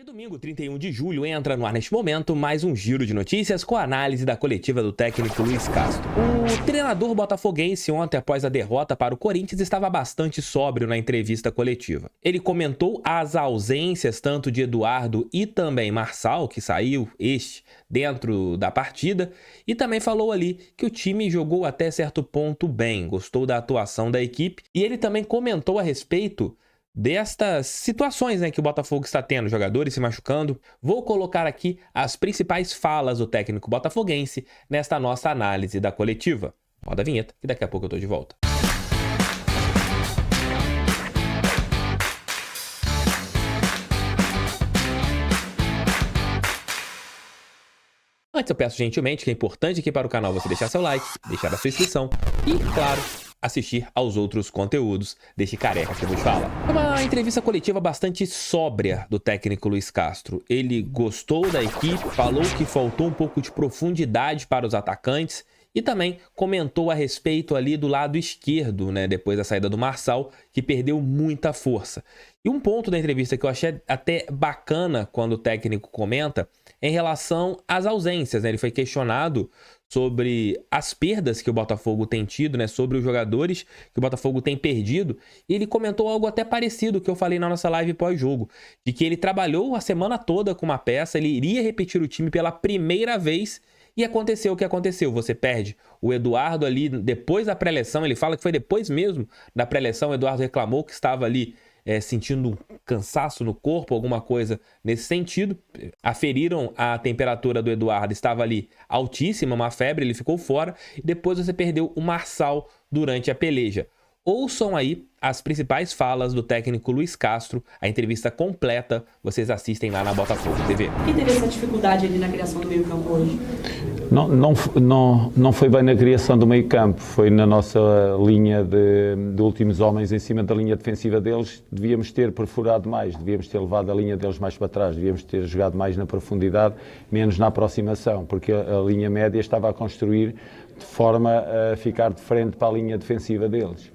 Domingo, 31 de julho, entra no ar neste momento mais um giro de notícias com a análise da coletiva do técnico Luiz Castro. O treinador botafoguense ontem, após a derrota para o Corinthians, estava bastante sóbrio na entrevista coletiva. Ele comentou as ausências tanto de Eduardo e também Marçal, que saiu dentro da partida, e também falou ali que o time jogou até certo ponto bem, gostou da atuação da equipe, e ele também comentou a respeito destas situações, que o Botafogo está tendo, jogadores se machucando. Vou colocar aqui as principais falas do técnico botafoguense nesta nossa análise da coletiva. Roda a vinheta, que daqui a pouco eu tô de volta. Antes eu peço gentilmente que é importante aqui para o canal você deixar seu like, deixar a sua inscrição e, claro, assistir aos outros conteúdos deste careca que vos fala. Uma entrevista coletiva bastante sóbria do técnico Luiz Castro. Ele gostou da equipe, falou que faltou um pouco de profundidade para os atacantes e também comentou a respeito ali do lado esquerdo, depois da saída do Marçal, que perdeu muita força. E um ponto da entrevista que eu achei até bacana quando o técnico comenta é em relação às ausências, Ele foi questionado sobre as perdas que o Botafogo tem tido, sobre os jogadores que o Botafogo tem perdido, e ele comentou algo até parecido que eu falei na nossa live pós-jogo, de que ele trabalhou a semana toda com uma peça, ele iria repetir o time pela primeira vez, e aconteceu o que aconteceu. Você perde o Eduardo ali depois da pré-eleção, ele fala que foi depois mesmo da pré-eleção, o Eduardo reclamou que estava ali sentindo um cansaço no corpo, alguma coisa nesse sentido. Aferiram a temperatura do Eduardo, estava ali altíssima, uma febre, ele ficou fora. E depois você perdeu o Marçal durante a peleja. Ouçam aí as principais falas do técnico Luiz Castro, a entrevista completa, vocês assistem lá na Botafogo TV. Quem teve essa dificuldade ali na criação do meio-campo hoje? Não foi bem na criação do meio-campo, foi na nossa linha de últimos homens em cima da linha defensiva deles. Devíamos ter perfurado mais, devíamos ter levado a linha deles mais para trás, devíamos ter jogado mais na profundidade, menos na aproximação, porque a linha média estava a construir de forma a ficar de frente para a linha defensiva deles.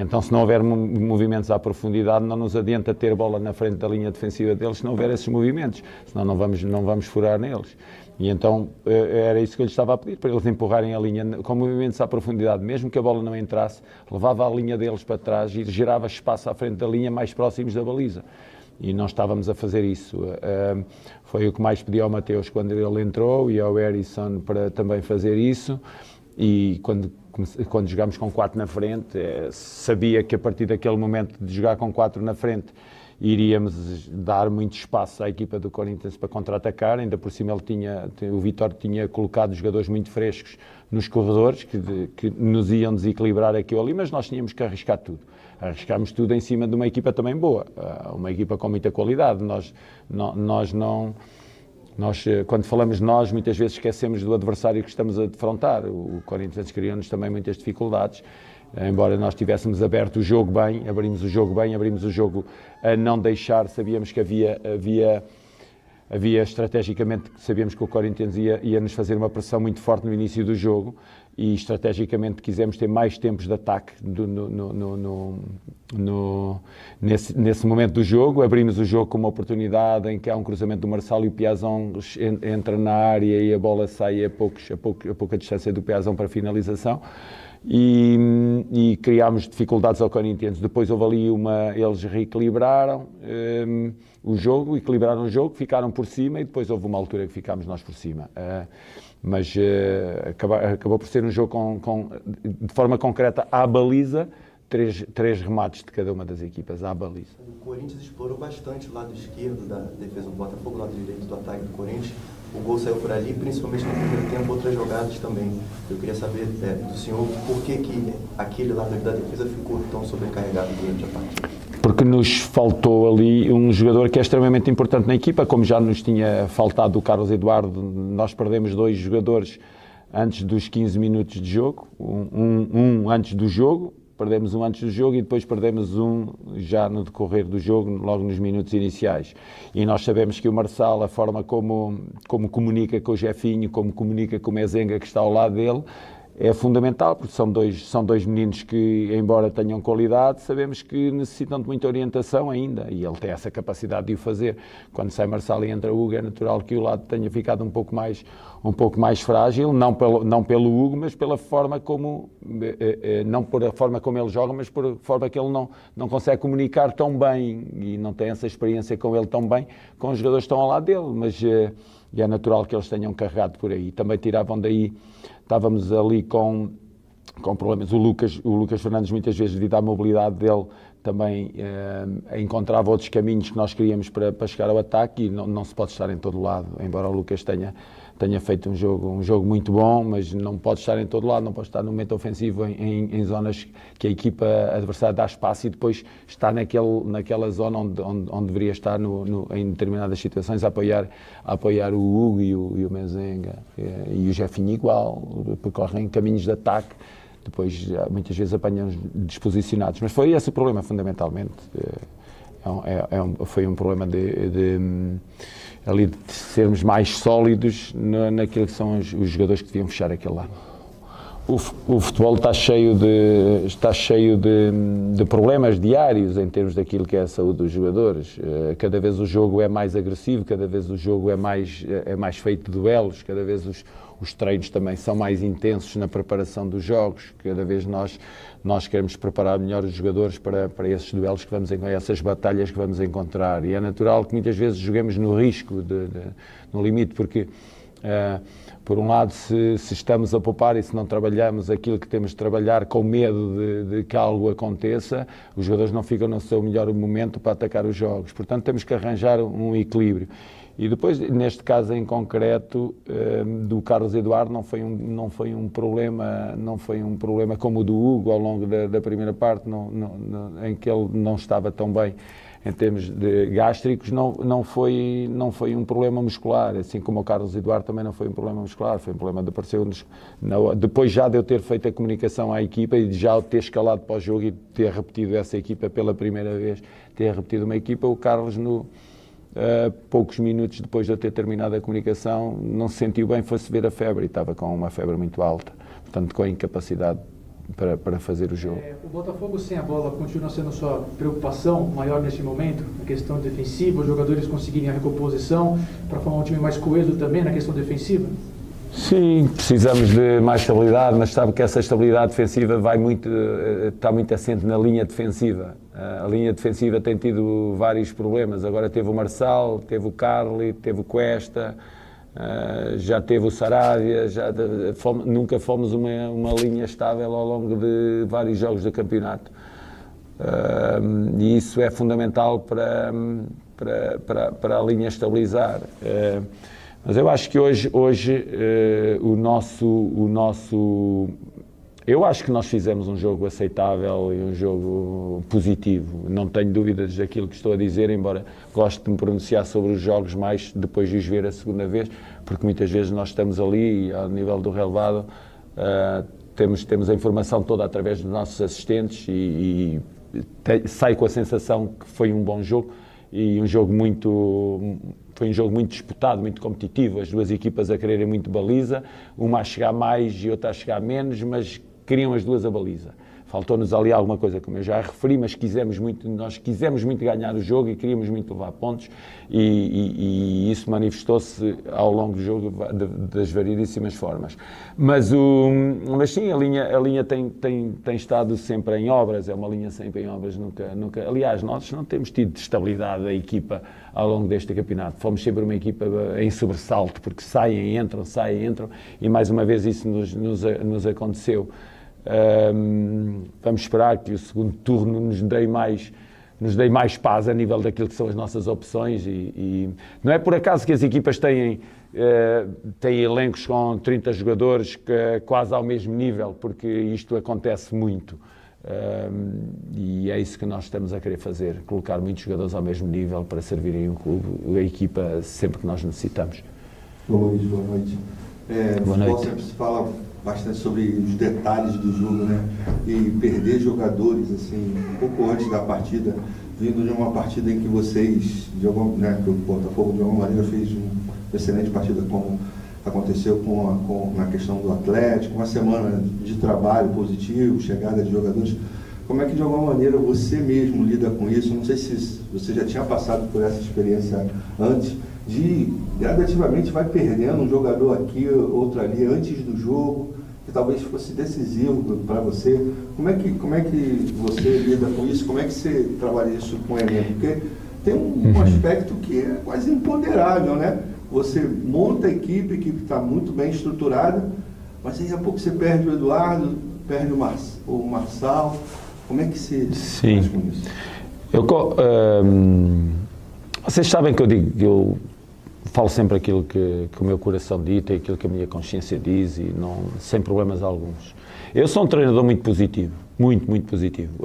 Então, se não houver movimentos à profundidade, não nos adianta ter bola na frente da linha defensiva deles se não houver esses movimentos, senão não vamos furar neles. E então era isso que eu lhes estava a pedir, para eles empurrarem a linha com movimentos à profundidade, mesmo que a bola não entrasse, levava a linha deles para trás e gerava espaço à frente da linha mais próximos da baliza. E não estávamos a fazer isso. Foi o que mais pedi ao Mateus quando ele entrou e ao Harrison para também fazer isso. E quando jogámos com 4 na frente, sabia que a partir daquele momento de jogar com 4 na frente iríamos dar muito espaço à equipa do Corinthians para contra-atacar. Ainda por cima o Vítor tinha colocado jogadores muito frescos nos corredores que nos iam desequilibrar aquilo ali, mas nós tínhamos que arriscar tudo. Arriscámos tudo em cima de uma equipa também boa, uma equipa com muita qualidade. Nós, quando falamos de nós, muitas vezes esquecemos do adversário que estamos a defrontar. O Corinthians criou-nos também muitas dificuldades, embora nós tivéssemos aberto o jogo bem, abrimos o jogo a não deixar, sabíamos que havia estrategicamente, sabíamos que o Corinthians ia nos fazer uma pressão muito forte no início do jogo e estrategicamente quisemos ter mais tempos de ataque nesse momento do jogo. Abrimos o jogo com uma oportunidade em que há um cruzamento do Marçal e o Piazon entra na área e a bola sai a pouca distância do Piazon para a finalização. E criámos dificuldades ao Corinthians. Depois houve ali eles reequilibraram o jogo, ficaram por cima e depois houve uma altura que ficámos nós por cima. Mas acabou por ser um jogo de forma concreta à baliza, três remates de cada uma das equipas à baliza. O Corinthians explorou bastante o lado esquerdo da defesa do Botafogo, o lado direito do ataque do Corinthians. O gol saiu por ali, principalmente no primeiro tempo, outras jogadas também. Eu queria saber do senhor por que aquele lado da defesa ficou tão sobrecarregado durante a partida. Porque nos faltou ali um jogador que é extremamente importante na equipa, como já nos tinha faltado o Carlos Eduardo. Nós perdemos 2 jogadores antes dos 15 minutos de jogo, um antes do jogo, perdemos um antes do jogo e depois perdemos um já no decorrer do jogo, logo nos minutos iniciais. E nós sabemos que o Marçal, a forma como comunica com o Jefinho, como comunica com o Mezenga que está ao lado dele, é fundamental, porque são dois meninos que, embora tenham qualidade, sabemos que necessitam de muita orientação ainda, e ele tem essa capacidade de o fazer. Quando sai Marçal e entra Hugo, é natural que o lado tenha ficado um pouco mais frágil, não pelo Hugo, mas pela forma como, não por a forma como ele joga, mas por a forma que ele não consegue comunicar tão bem, e não tem essa experiência com ele tão bem, com os jogadores que estão ao lado dele, mas é natural que eles tenham carregado por aí. Também tiravam daí, estávamos ali com problemas. O Lucas Fernandes, muitas vezes, devido à mobilidade dele, também encontrava outros caminhos que nós queríamos para chegar ao ataque, e não se pode estar em todo lado, embora o Lucas tenha feito um jogo muito bom, mas não pode estar em todo lado, não pode estar no momento ofensivo em zonas que a equipa adversária dá espaço, e depois está naquela zona onde deveria estar em determinadas situações a apoiar o Hugo e o Mezenga, e o Jefinho igual, percorrem caminhos de ataque, depois muitas vezes apanham desposicionados. Mas foi esse o problema, fundamentalmente. Foi um problema ali de sermos mais sólidos naquilo que são os jogadores que deviam fechar aquele lado. O futebol está cheio de problemas diários em termos daquilo que é a saúde dos jogadores. Cada vez o jogo é mais agressivo, cada vez o jogo é mais feito de duelos, cada vez os treinos também são mais intensos na preparação dos jogos, cada vez nós queremos preparar melhor os jogadores para esses duelos que vamos encontrar, essas batalhas que vamos encontrar, e é natural que muitas vezes joguemos no risco, no limite, porque por um lado, se estamos a poupar e se não trabalhamos aquilo que temos de trabalhar com medo de que algo aconteça, os jogadores não ficam no seu melhor momento para atacar os jogos. Portanto, temos que arranjar um equilíbrio. E depois, neste caso em concreto, do Carlos Eduardo, não foi um problema como o do Hugo ao longo da primeira parte, em que ele não estava tão bem em termos de gástricos, não foi um problema muscular, assim como o Carlos Eduardo também não foi um problema muscular, foi um problema que apareceu depois já de eu ter feito a comunicação à equipa e de já ter escalado para o jogo e ter repetido essa equipa pela primeira vez, ter repetido uma equipa, o Carlos poucos minutos depois de eu ter terminado a comunicação não se sentiu bem, foi-se ver a febre, e estava com uma febre muito alta, portanto com a incapacidade para fazer o jogo. O Botafogo sem a bola continua sendo sua preocupação maior neste momento, na questão defensiva, os jogadores conseguirem a recomposição para formar um time mais coeso também na questão defensiva? Sim, precisamos de mais estabilidade, mas sabe que essa estabilidade defensiva está muito assente na linha defensiva. A linha defensiva tem tido vários problemas, agora teve o Marçal, teve o Carli, teve o Cuesta, já teve o Saravia, nunca fomos uma linha estável ao longo de vários jogos do campeonato. E isso é fundamental para a linha estabilizar. Mas eu acho que hoje eu acho que nós fizemos um jogo aceitável e um jogo positivo. Não tenho dúvidas daquilo que estou a dizer, embora goste de me pronunciar sobre os jogos mais depois de os ver a segunda vez, porque muitas vezes nós estamos ali ao nível do relevado, temos a informação toda através dos nossos assistentes e sai com a sensação que foi um bom jogo e foi um jogo muito disputado, muito competitivo, as duas equipas a quererem muito baliza, uma a chegar mais e outra a chegar menos, mas queriam as duas a baliza. Faltou-nos ali alguma coisa, como eu já referi, mas nós quisemos muito ganhar o jogo e queríamos muito levar pontos e isso manifestou-se ao longo do jogo das variedíssimas formas. Mas sim, a linha tem estado sempre em obras, é uma linha sempre em obras, nunca. Aliás, nós não temos tido estabilidade da equipa ao longo deste campeonato. Fomos sempre uma equipa em sobressalto, porque saem, entram, e mais uma vez isso nos aconteceu. Vamos esperar que o segundo turno nos dê mais paz a nível daquilo que são as nossas opções e não é por acaso que as equipas têm elencos com 30 jogadores quase ao mesmo nível, porque isto acontece muito e é isso que nós estamos a querer fazer, colocar muitos jogadores ao mesmo nível para servirem o clube, a equipa sempre que nós necessitamos. Boa noite. Boa noite. Sempre se fala bastante sobre os detalhes do jogo, né? E perder jogadores, assim, um pouco antes da partida, vindo de uma partida em que vocês, que o Botafogo de alguma maneira fez uma excelente partida, como aconteceu na questão do Atlético, uma semana de trabalho positivo, chegada de jogadores. Como é que de alguma maneira você mesmo lida com isso? Não sei se você já tinha passado por essa experiência antes, de gradativamente vai perdendo um jogador aqui, outro ali, antes do jogo, que talvez fosse decisivo para você. Como é que você lida com isso? Como é que você trabalha isso com o elenco? Porque tem um aspecto que é quase imponderável, né? Você monta a equipe está muito bem estruturada, mas aí a pouco você perde o Eduardo, perde o Marçal. Como é que você faz com isso? Vocês sabem que eu falo sempre aquilo que o meu coração dita e aquilo que a minha consciência diz, e sem problemas alguns. Eu sou um treinador muito positivo, muito positivo.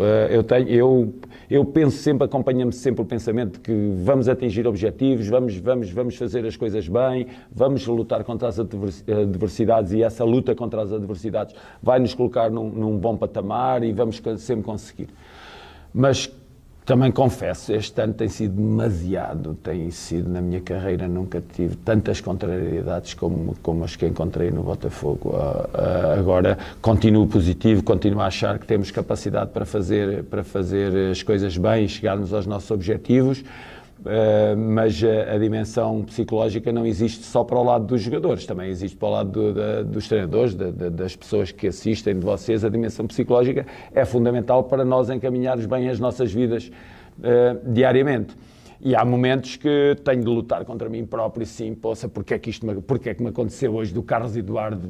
Eu penso sempre, acompanha-me sempre o pensamento de que vamos atingir objetivos, vamos fazer as coisas bem, vamos lutar contra as adversidades, e essa luta contra as adversidades vai nos colocar num bom patamar e vamos sempre conseguir. Mas também confesso, este ano tem sido na minha carreira, nunca tive tantas contrariedades como as que encontrei no Botafogo. Agora continuo positivo, continuo a achar que temos capacidade para fazer as coisas bem e chegarmos aos nossos objetivos, mas a dimensão psicológica não existe só para o lado dos jogadores, também existe para o lado dos treinadores, das pessoas que assistem, de vocês. A dimensão psicológica é fundamental para nós encaminharmos bem as nossas vidas diariamente. E há momentos que tenho de lutar contra mim próprio, sim, porque é que me aconteceu hoje do Carlos Eduardo,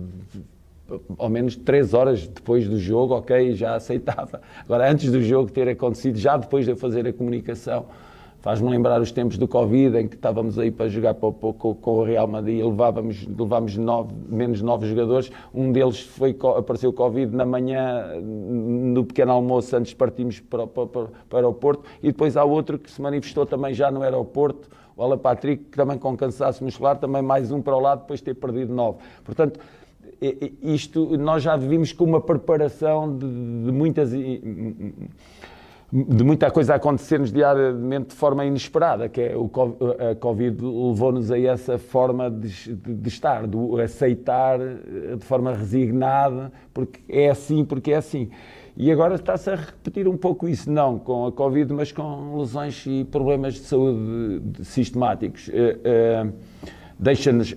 ao menos 3 horas depois do jogo, ok, já aceitava. Agora, antes do jogo ter acontecido, já depois de eu fazer a comunicação, faz-me lembrar os tempos do Covid, em que estávamos aí para jogar com o Real Madrid, levámos menos 9 jogadores, um deles apareceu o Covid na manhã, no pequeno almoço, antes de partirmos para o aeroporto, e depois há outro que se manifestou também já no aeroporto, o Alan Patrick, que também com cansaço muscular, também mais um para o lado, depois de ter perdido 9. Portanto, isto nós já vimos com uma preparação de muita coisa a acontecer-nos diariamente de forma inesperada, que é a Covid levou-nos a essa forma de estar, de aceitar de forma resignada, porque é assim. E agora está-se a repetir um pouco isso, não com a Covid, mas com lesões e problemas de saúde sistemáticos. Deixa-nos,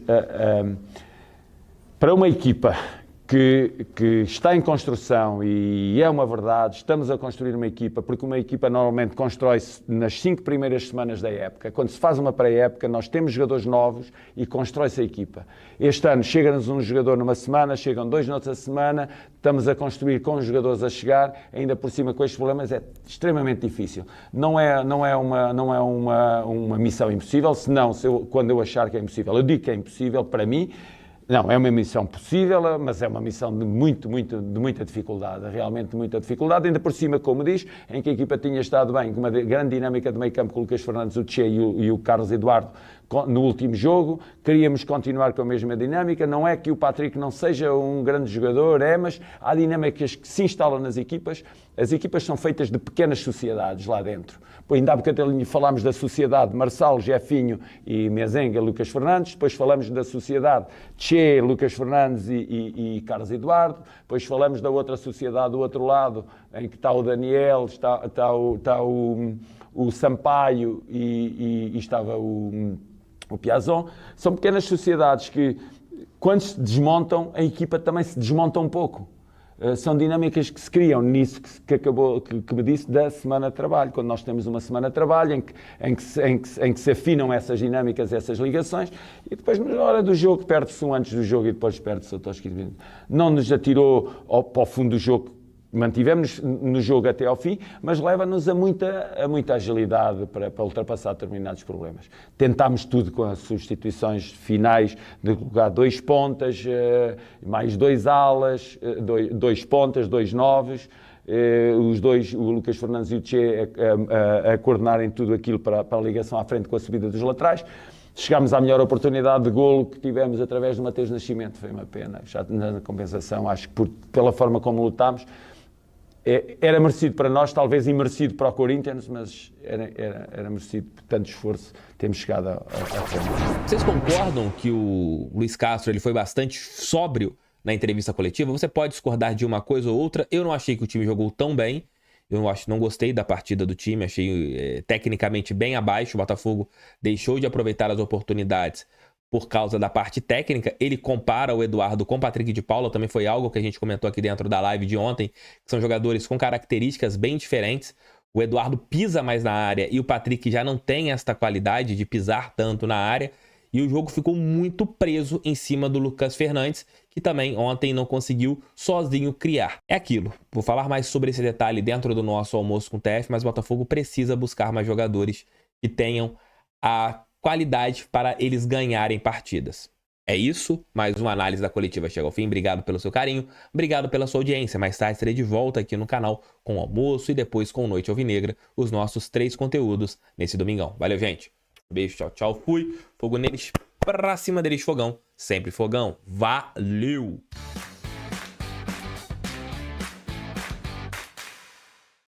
para uma equipa que está em construção, e é uma verdade, estamos a construir uma equipa, porque uma equipa normalmente constrói-se nas 5 primeiras semanas da época. Quando se faz uma pré-época, nós temos jogadores novos e constrói-se a equipa. Este ano chega-nos um jogador numa semana, chegam 2 noutra semana, estamos a construir com os jogadores a chegar, ainda por cima com estes problemas é extremamente difícil. Não é uma missão impossível, senão quando eu achar que é impossível, eu digo que é impossível para mim. Não, é uma missão possível, mas é uma missão de muita dificuldade, realmente de muita dificuldade, ainda por cima, como diz, em que a equipa tinha estado bem, com uma grande dinâmica de meio campo com o Lucas Fernandes, o Tchê e o Carlos Eduardo no último jogo. Queríamos continuar com a mesma dinâmica. Não é que o Patrick não seja um grande jogador, mas há dinâmicas que se instalam nas equipas. As equipas são feitas de pequenas sociedades lá dentro. Ainda há bocadinho falámos da sociedade Marçal, Jefinho e Mezenga, Lucas Fernandes. Depois falamos da sociedade Tchê, Lucas Fernandes e Carlos Eduardo. Depois falamos da outra sociedade do outro lado, em que está o Daniel, está o Sampaio e estava o Piazon. São pequenas sociedades que, quando se desmontam, a equipa também se desmonta um pouco. São dinâmicas que se criam nisso que me disse da semana de trabalho. Quando nós temos uma semana de trabalho em que se afinam essas dinâmicas, essas ligações, e depois na hora do jogo perde-se um antes do jogo e depois perde-se outro aos 15 minutos. Não nos atirou para o fundo do jogo, mantivemos no jogo até ao fim, mas leva-nos a muita agilidade para ultrapassar determinados problemas. Tentámos tudo com as substituições finais de colocar 2 pontas, mais 2 alas, 2 pontas, 2 9, os dois, o Lucas Fernandes e o Tchê, a coordenarem tudo aquilo para a ligação à frente com a subida dos laterais. Chegámos à melhor oportunidade de golo que tivemos através do Mateus Nascimento. Foi uma pena, já na compensação, acho que pela forma como lutámos, Era merecido para nós, talvez imerecido para o Corinthians, mas era merecido por tanto esforço termos chegado a ponto. Vocês concordam que o Luiz Castro ele foi bastante sóbrio na entrevista coletiva? Você pode discordar de uma coisa ou outra. Eu não achei que o time jogou tão bem. Eu não gostei da partida do time. Achei tecnicamente bem abaixo. O Botafogo deixou de aproveitar as oportunidades por causa da parte técnica. Ele compara o Eduardo com o Patrick de Paula, também foi algo que a gente comentou aqui dentro da live de ontem, que são jogadores com características bem diferentes. O Eduardo pisa mais na área e o Patrick já não tem esta qualidade de pisar tanto na área, e o jogo ficou muito preso em cima do Lucas Fernandes, que também ontem não conseguiu sozinho criar. É aquilo, vou falar mais sobre esse detalhe dentro do nosso almoço com o TF, mas o Botafogo precisa buscar mais jogadores que tenham a qualidade para eles ganharem partidas. É isso, mais uma análise da coletiva chega ao fim. Obrigado pelo seu carinho, obrigado pela sua audiência. Mais tarde estarei de volta aqui no canal com o almoço e depois com Noite Alvinegra, os nossos 3 conteúdos nesse domingão. Valeu, gente. Beijo, tchau, tchau, fui. Fogo neles, pra cima deles, fogão. Sempre fogão. Valeu!